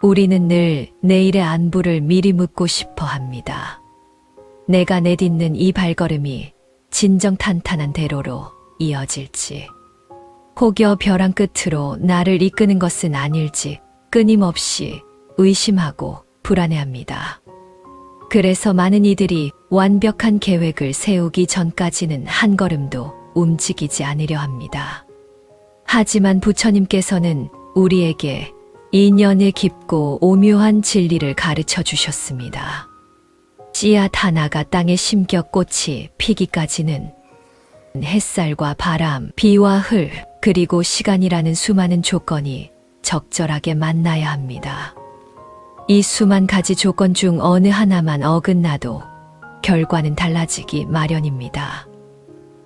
우리는 늘 내일의 안부를 미리 묻고 싶어 합니다. 내가 내딛는 이 발걸음이 진정탄탄한 대로로 이어질지, 혹여 벼랑 끝으로 나를 이끄는 것은 아닐지 끊임없이 의심하고 불안해합니다. 그래서 많은 이들이 완벽한 계획을 세우기 전까지는 한 걸음도 움직이지 않으려 합니다. 하지만 부처님께서는 우리에게 인연의 깊고 오묘한 진리를 가르쳐 주셨습니다. 씨앗 하나가 땅에 심겨 꽃이 피기까지는 햇살과 바람, 비와 흘, 그리고 시간이라는 수많은 조건이 적절하게 만나야 합니다. 이 수만 가지 조건 중 어느 하나만 어긋나도 결과는 달라지기 마련입니다.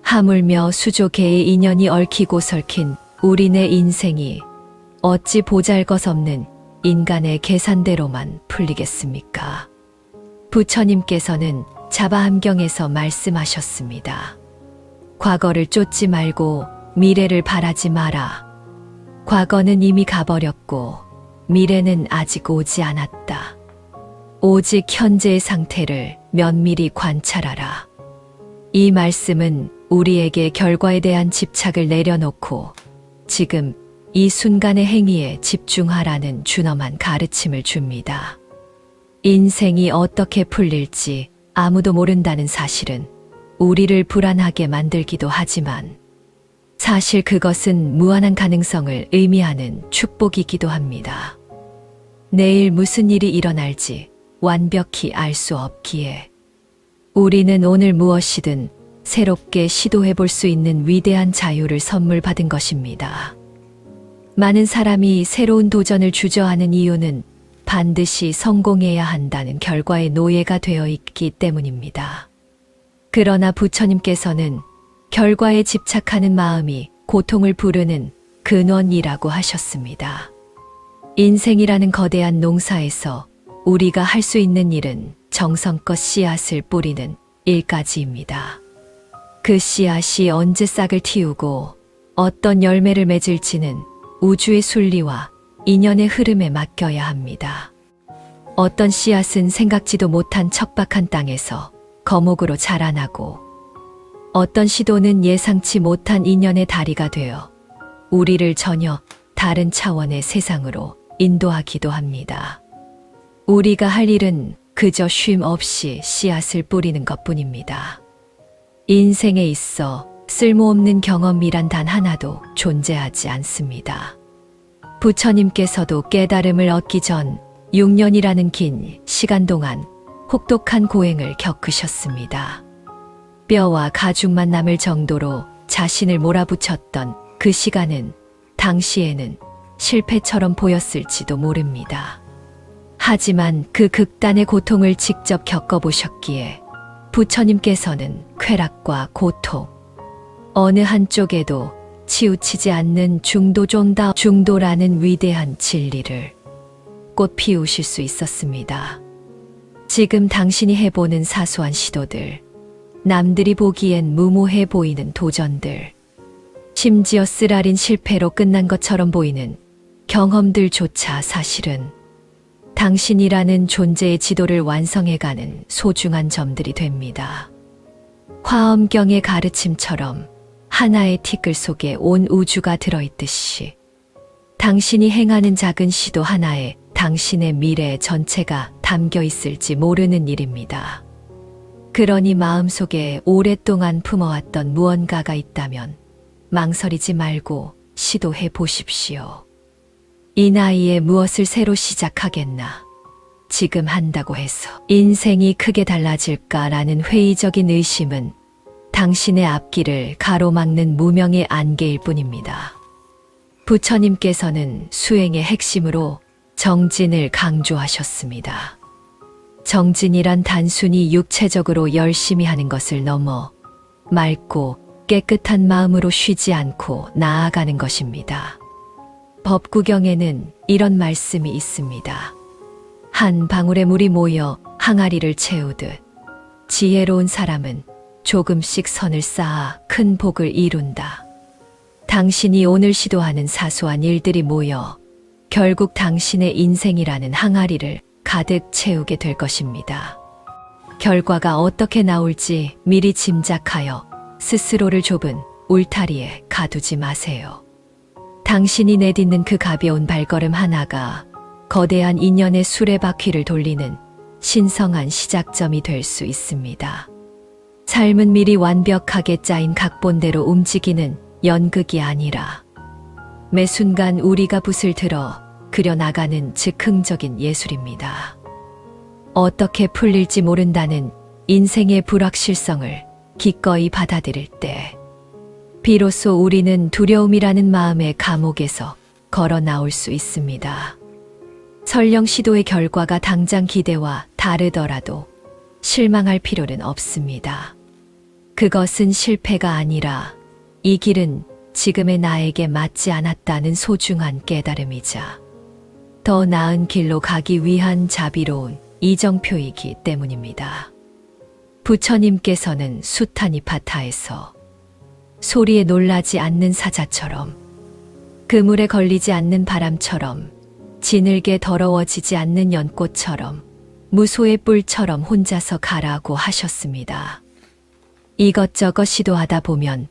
하물며 수조개의 인연이 얽히고 설킨 우리네 인생이 어찌 보잘것없는 인간의 계산대로만 풀리겠습니까? 부처님께서는 자바함경에서 말씀하셨습니다. 과거를 쫓지 말고 미래를 바라지 마라. 과거는 이미 가버렸고 미래는 아직 오지 않았다. 오직 현재의 상태를 면밀히 관찰하라. 이 말씀은 우리에게 결과에 대한 집착을 내려놓고 지금 이 순간의 행위에 집중하라는 준엄한 가르침을 줍니다. 인생이 어떻게 풀릴지 아무도 모른다는 사실은 우리를 불안하게 만들기도 하지만 사실 그것은 무한한 가능성을 의미하는 축복이기도 합니다. 내일 무슨 일이 일어날지 완벽히 알 수 없기에 우리는 오늘 무엇이든 새롭게 시도해 볼 수 있는 위대한 자유를 선물 받은 것입니다. 많은 사람이 새로운 도전을 주저하는 이유는 반드시 성공해야 한다는 결과의 노예가 되어 있기 때문입니다. 그러나 부처님께서는 결과에 집착하는 마음이 고통을 부르는 근원이라고 하셨습니다. 인생이라는 거대한 농사에서 우리가 할 수 있는 일은 정성껏 씨앗을 뿌리는 일까지입니다. 그 씨앗이 언제 싹을 틔우고 어떤 열매를 맺을지는 우주의 순리와 인연의 흐름에 맡겨야 합니다. 어떤 씨앗은 생각지도 못한 척박한 땅에서 거목으로 자라나고 어떤 시도는 예상치 못한 인연의 다리가 되어 우리를 전혀 다른 차원의 세상으로 인도하기도 합니다. 우리가 할 일은 그저 쉼 없이 씨앗을 뿌리는 것뿐입니다. 인생에 있어 쓸모없는 경험이란 단 하나도 존재하지 않습니다. 부처님께서도 깨달음을 얻기 전 6년이라는 긴 시간 동안 혹독한 고행을 겪으셨습니다. 뼈와 가죽만 남을 정도로 자신을 몰아붙였던 그 시간은 당시에는 실패처럼 보였을지도 모릅니다. 하지만 그 극단의 고통을 직접 겪어보셨기에 부처님께서는 쾌락과 고통, 어느 한쪽에도 치우치지 않는 중도라는 위대한 진리를 꽃 피우실 수 있었습니다. 지금 당신이 해보는 사소한 시도들, 남들이 보기엔 무모해 보이는 도전들, 심지어 쓰라린 실패로 끝난 것처럼 보이는 경험들조차 사실은 당신이라는 존재의 지도를 완성해가는 소중한 점들이 됩니다. 화엄경의 가르침처럼 하나의 티끌 속에 온 우주가 들어있듯이 당신이 행하는 작은 시도 하나에 당신의 미래 전체가 담겨 있을지 모르는 일입니다. 그러니 마음속에 오랫동안 품어왔던 무언가가 있다면 망설이지 말고 시도해 보십시오. 이 나이에 무엇을 새로 시작하겠나? 지금 한다고 해서 인생이 크게 달라질까라는 회의적인 의심은 당신의 앞길을 가로막는 무명의 안개일 뿐입니다. 부처님께서는 수행의 핵심으로 정진을 강조하셨습니다. 정진이란 단순히 육체적으로 열심히 하는 것을 넘어 맑고 깨끗한 마음으로 쉬지 않고 나아가는 것입니다. 법구경에는 이런 말씀이 있습니다. 한 방울의 물이 모여 항아리를 채우듯 지혜로운 사람은 조금씩 선을 쌓아 큰 복을 이룬다. 당신이 오늘 시도하는 사소한 일들이 모여 결국 당신의 인생이라는 항아리를 가득 채우게 될 것입니다. 결과가 어떻게 나올지 미리 짐작하여 스스로를 좁은 울타리에 가두지 마세요. 당신이 내딛는 그 가벼운 발걸음 하나가 거대한 인연의 수레바퀴를 돌리는 신성한 시작점이 될 수 있습니다. 삶은 미리 완벽하게 짜인 각본대로 움직이는 연극이 아니라 매 순간 우리가 붓을 들어 그려나가는 즉흥적인 예술입니다. 어떻게 풀릴지 모른다는 인생의 불확실성을 기꺼이 받아들일 때 비로소 우리는 두려움이라는 마음의 감옥에서 걸어 나올 수 있습니다. 설령 시도의 결과가 당장 기대와 다르더라도 실망할 필요는 없습니다. 그것은 실패가 아니라 이 길은 지금의 나에게 맞지 않았다는 소중한 깨달음이자 더 나은 길로 가기 위한 자비로운 이정표이기 때문입니다. 부처님께서는 수타니파타에서 소리에 놀라지 않는 사자처럼, 그물에 걸리지 않는 바람처럼, 지늘게 더러워지지 않는 연꽃처럼, 무소의 뿔처럼 혼자서 가라고 하셨습니다. 이것저것 시도하다 보면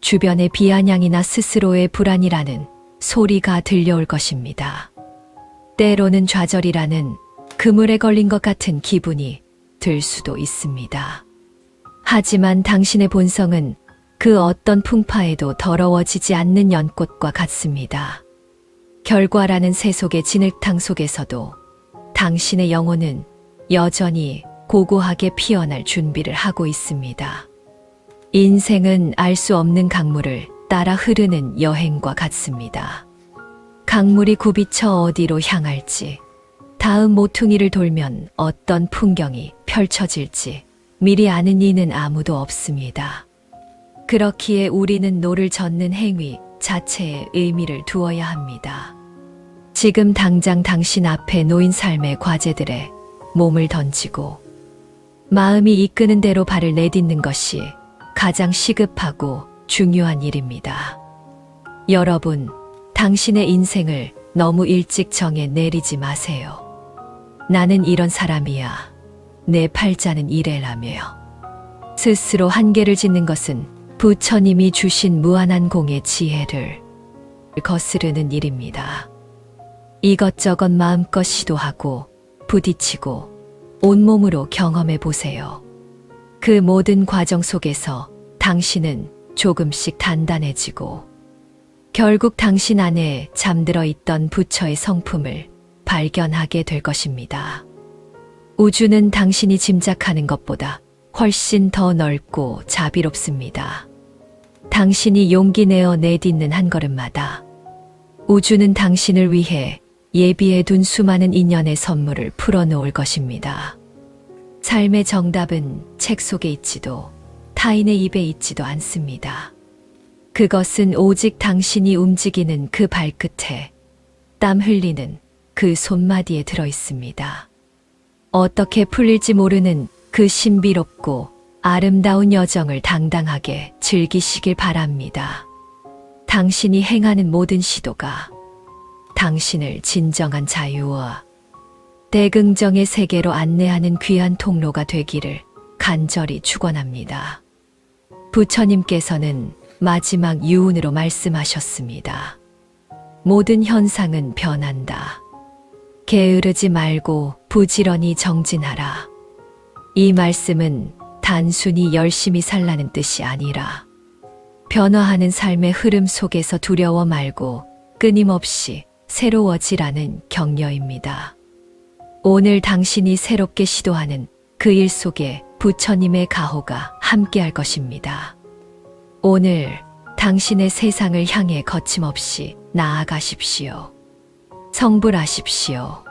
주변의 비아냥이나 스스로의 불안이라는 소리가 들려올 것입니다. 때로는 좌절이라는 그물에 걸린 것 같은 기분이 들 수도 있습니다. 하지만 당신의 본성은 그 어떤 풍파에도 더러워지지 않는 연꽃과 같습니다. 결과라는 새 속의 진흙탕 속에서도 당신의 영혼은 여전히 고고하게 피어날 준비를 하고 있습니다. 인생은 알 수 없는 강물을 따라 흐르는 여행과 같습니다. 강물이 굽이쳐 어디로 향할지, 다음 모퉁이를 돌면 어떤 풍경이 펼쳐질지 미리 아는 이는 아무도 없습니다. 그렇기에 우리는 노를 젓는 행위 자체에 의미를 두어야 합니다. 지금 당장 당신 앞에 놓인 삶의 과제들에 몸을 던지고 마음이 이끄는 대로 발을 내딛는 것이 가장 시급하고 중요한 일입니다. 여러분, 당신의 인생을 너무 일찍 정해 내리지 마세요. 나는 이런 사람이야. 내 팔자는 이래라며. 스스로 한계를 짓는 것은 부처님이 주신 무한한 공의 지혜를 거스르는 일입니다. 이것저것 마음껏 시도하고 부딪히고 온몸으로 경험해 보세요. 그 모든 과정 속에서 당신은 조금씩 단단해지고 결국 당신 안에 잠들어 있던 부처의 성품을 발견하게 될 것입니다. 우주는 당신이 짐작하는 것보다 훨씬 더 넓고 자비롭습니다. 당신이 용기 내어 내딛는 한 걸음마다 우주는 당신을 위해 예비해 둔 수많은 인연의 선물을 풀어놓을 것입니다. 삶의 정답은 책 속에 있지도 타인의 입에 있지도 않습니다. 그것은 오직 당신이 움직이는 그 발끝에, 땀 흘리는 그 손마디에 들어 있습니다. 어떻게 풀릴지 모르는 그 신비롭고 아름다운 여정을 당당하게 즐기시길 바랍니다. 당신이 행하는 모든 시도가 당신을 진정한 자유와 대긍정의 세계로 안내하는 귀한 통로가 되기를 간절히 축원합니다. 부처님께서는 마지막 유언으로 말씀하셨습니다. 모든 현상은 변한다. 게으르지 말고 부지런히 정진하라. 이 말씀은 단순히 열심히 살라는 뜻이 아니라 변화하는 삶의 흐름 속에서 두려워 말고 끊임없이 새로워지라는 격려입니다. 오늘 당신이 새롭게 시도하는 그 일 속에 부처님의 가호가 함께할 것입니다. 오늘 당신의 세상을 향해 거침없이 나아가십시오. 성불하십시오.